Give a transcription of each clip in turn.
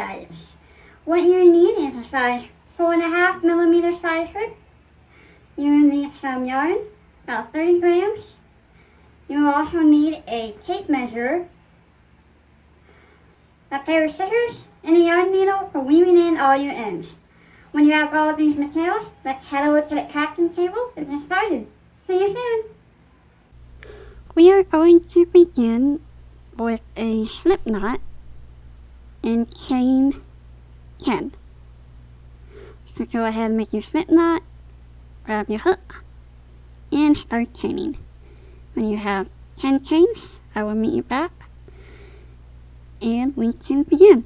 size. What you need is a size 4.5mm size hook. You will need some yarn, about 30 grams. You will also need a tape measure, a pair of scissors, and a yarn needle for weaving in all your ends. When you have all of these materials, let's head over to the crafting table and get started. See you soon! We are going to begin with a slip knot and chain 10. So go ahead and make your slip knot, grab your hook, and start chaining. When you have 10 chains, I will meet you back and we can begin.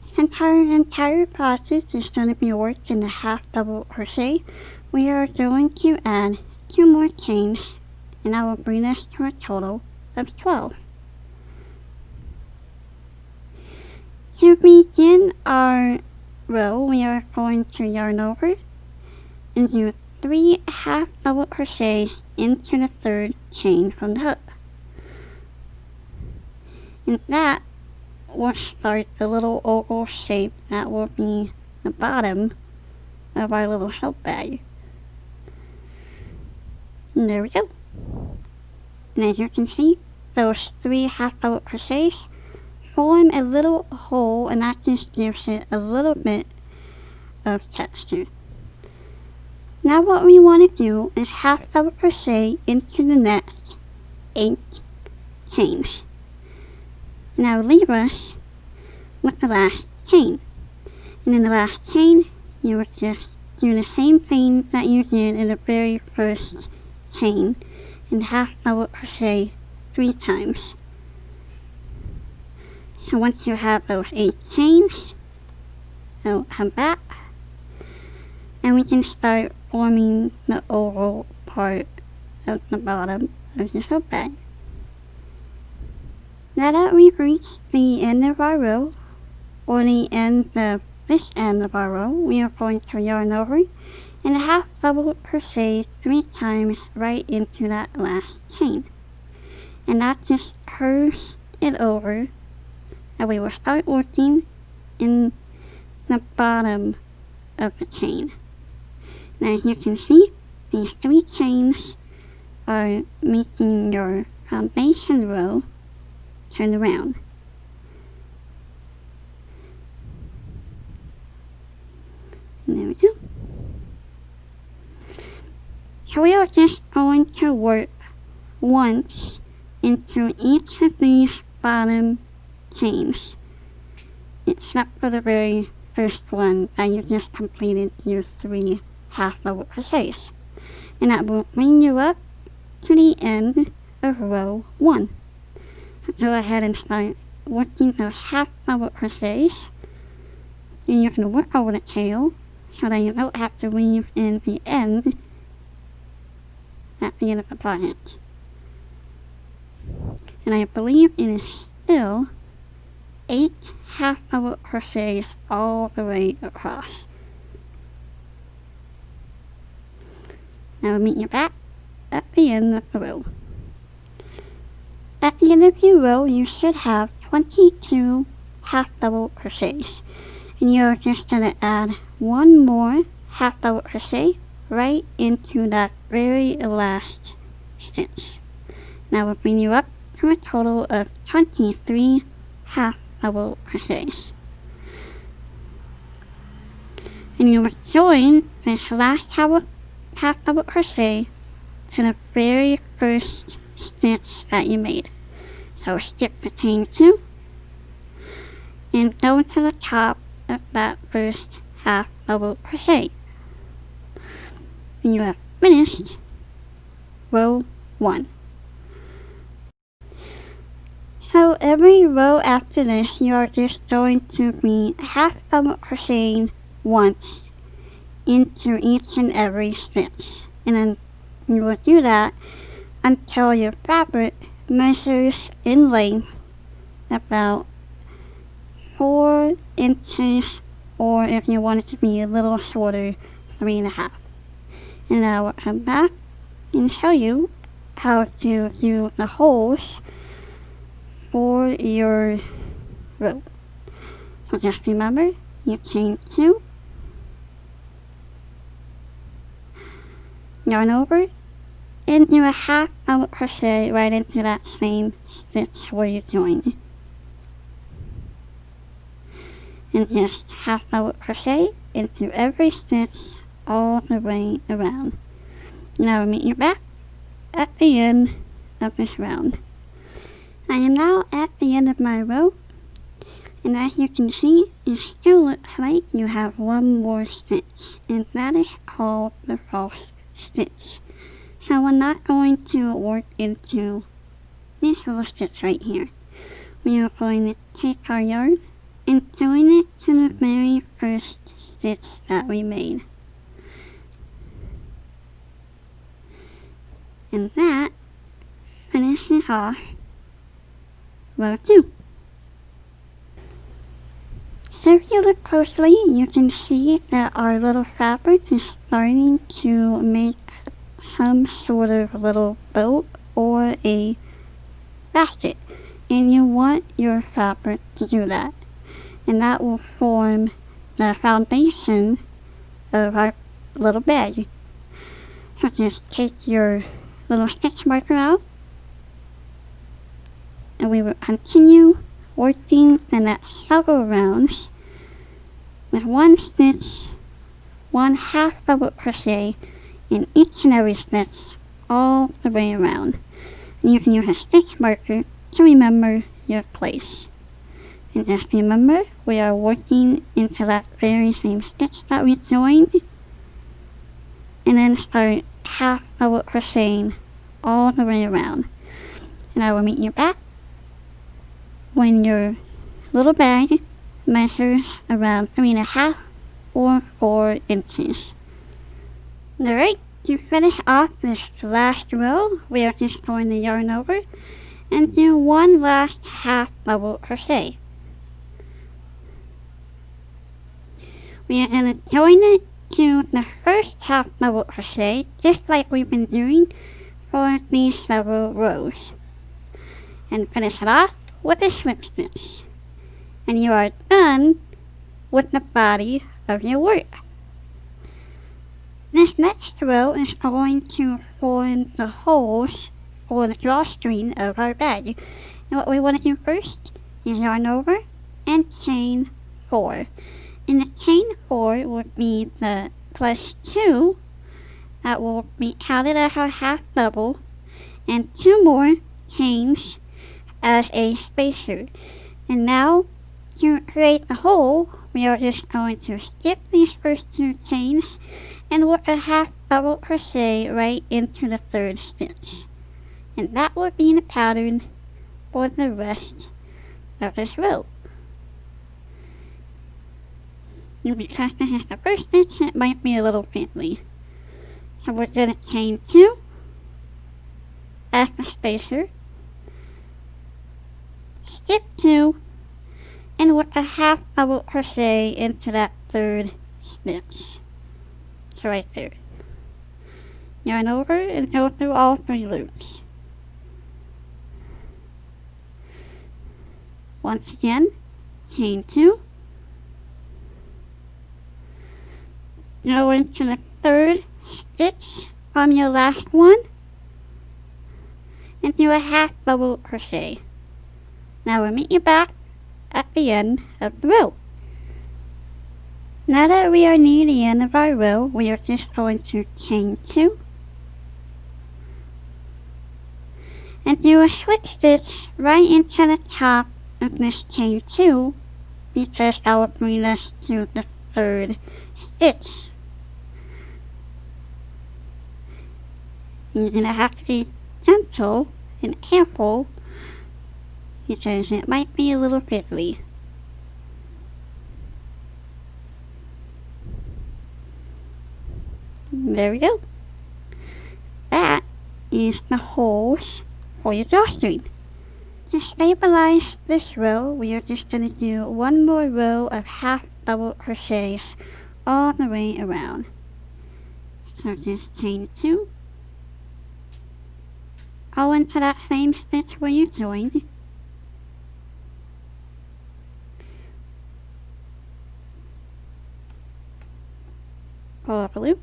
Since our entire process is going to be worked in the half double crochet, we are going to add 2 more chains, and I will bring us to a total of 12. To begin our row, we are going to yarn over and do 3 half double crochets into the 3rd chain from the hook. And that will start the little oval shape that will be the bottom of our little soap bag. And there we go. And as you can see, those 3 half double crochets form a little hole, and that just gives it a little bit of texture. Now what we want to do is half double crochet into the next 8 chains. Now leave us with the last chain. And in the last chain, you would just do the same thing that you did in the very first chain and half double crochet 3 times. So once you have those 8 chains, so come back and we can start forming the oval part of the bottom of the soap bag. Now that we've reached the end of our row, or the end of this end of our row, we are going to yarn over and half double crochet 3 times right into that last chain. And that just curves it over, and we will start working in the bottom of the chain. And as you can see, these 3 chains are making your foundation row turn around. And there we go. So we are just going to work once into each of these bottom chains, except for the very first one that you just completed your 3 half double crochets. And that will bring you up to the end of row 1. Go ahead and start working those half double crochets, and you're going to work over the tail so that you don't have to weave in the end at the end of the project. And I believe it is still 8 half double crochets all the way across. Now we'll meet you back at the end of the row. At the end of your row, you should have 22 half double crochets, and you're just going to add 1 more half double crochet right into that very last stitch. Now we'll bring you up to a total of 23 half double crochets. And you will join this last half double crochet to the very first stitch that you made. So skip the chain 2 and go to the top of that first half double crochet. And you have finished row 1. So every row after this, you are just going to be half double crocheting once into each and every stitch. And then you will do that until your fabric measures in length about 4 inches, or if you want it to be a little shorter, 3.5. And I will come back and show you how to do the holes for your row. So just remember, you chain 2, yarn over, and do a half double crochet right into that same stitch where you joined. And just half double crochet into every stitch all the way around. Now we'll meet you back at the end of this round. I am now at the end of my row, and as you can see, it still looks like you have one more stitch, and that is called the false stitch. So we're not going to work into this little stitch right here. We are going to take our yarn and join it to the very first stitch that we made. And that finishes off row 2. So if you look closely, you can see that our little fabric is starting to make some sort of little boat or a basket. And you want your fabric to do that. And that will form the foundation of our little bag. So just take your little stitch marker out, and we will continue working the next several rounds with one stitch, one half double crochet in each and every stitch all the way around. And you can use a stitch marker to remember your place. And just remember, we are working into that very same stitch that we joined, and then start half double crocheting all the way around. And I will meet you back when your little bag measures around 3.5 or 4 inches. Alright, to finish off this last row, we are just going to yarn over and do one last half double crochet. We are going to join it to the first half double crochet, just like we've been doing for these several rows, and finish it off with a slip stitch. And you are done with the body of your work. This next row is going to form the holes for the drawstring of our bag. And what we want to do first is yarn over and chain 4. And the chain 4 would be the +2 that will be counted as our half double, and 2 more chains as a spacer. And now, to create the hole, we are just going to skip these first 2 chains and work a half double crochet right into the 3rd stitch. And that will be the pattern for the rest of this row. And because this is the first stitch, it might be a little fiddly. So we're going to chain 2 as the spacer, skip 2, and work a half double crochet into that 3rd stitch. So right there. Yarn over and go through all 3 loops. Once again, chain 2, go into the 3rd stitch from your last one, and do a half double crochet. Now we'll meet you back at the end of the row. Now that we are near the end of our row, we are just going to chain 2 and do a slip stitch right into the top of this chain 2, because that will bring us to the 3rd stitch. You're going to have to be gentle and careful because it might be a little fiddly. There we go. That is the holes for your drawstring. To stabilize this row, we are just going to do one more row of half double crochets all the way around. So just chain 2 go into that same stitch where you joined. Pull up a loop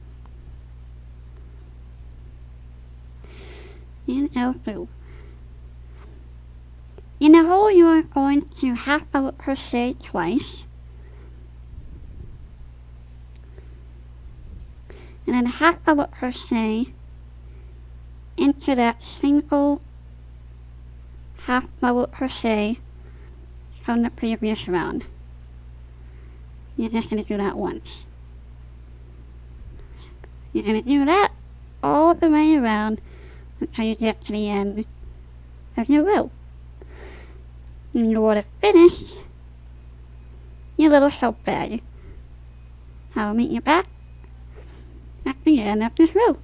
and go through. In the hole you are going to half double crochet twice, and then half double crochet into that single half double crochet from the previous round. You're just going to do that once. You're going to do that all the way around until you get to the end of your row. And you want to finish your little soap bag. I'll meet you back at the end of this row.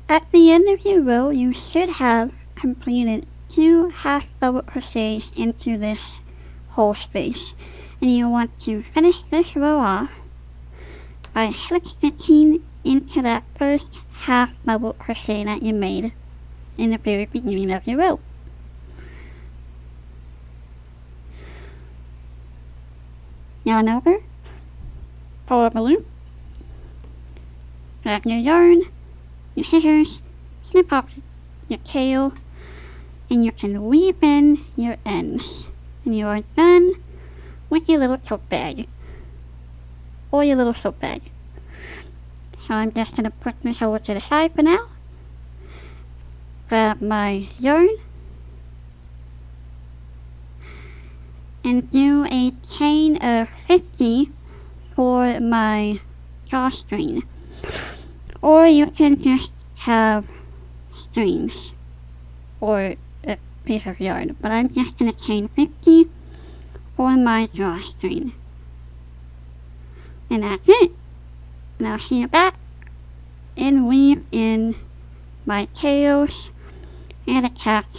At the end of your row, you should have completed 2 half double crochets into this hole space. And you want to finish this row off by slip stitching into that first half double crochet that you made in the very beginning of your row. Yarn over, pull up a loop, grab your yarn, your scissors, snip off your tail, and you can weave in your ends. And you are done with your little tote bag, or your little soap bag. So I'm just going to put this over to the side for now. Grab my yarn, and do a chain of 50 for my drawstring. Or you can just have strings or a piece of yarn, but I'm just going to chain 50 for my drawstring. And that's it. And I'll see you back and weave in my tails and attach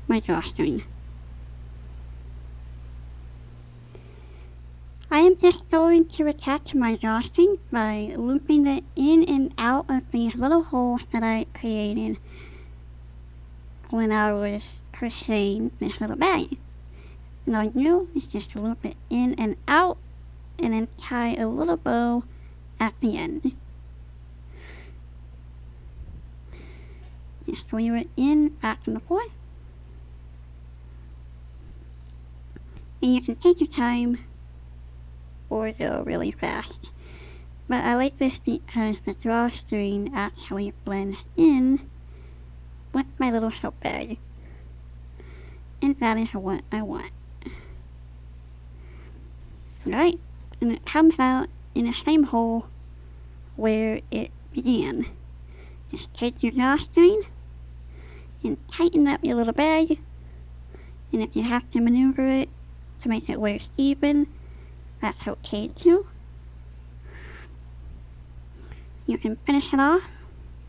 my drawstring. I am just going to attach my drawstring by looping it in and out of these little holes that I created when I was crocheting this little bag. And all you do is just loop it in and out and then tie a little bow at the end. Just weave it in, back and forth. And you can take your time or go really fast. But I like this because the drawstring actually blends in with my little soap bag. And that is what I want. Right? And it comes out in the same hole where it began. Just take your drawstring and tighten up your little bag. And if you have to maneuver it to make it where it's even, that's okay too. You can finish it off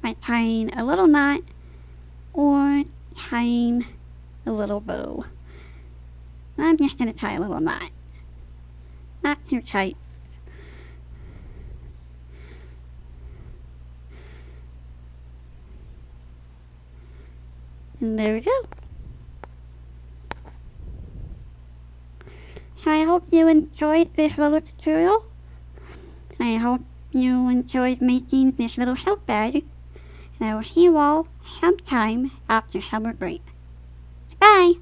by tying a little knot or tying a little bow. I'm just going to tie a little knot. Not too tight. And there we go. So I hope you enjoyed this little tutorial. I hope you enjoyed making this little soap bag. And I will see you all sometime after summer break. Bye!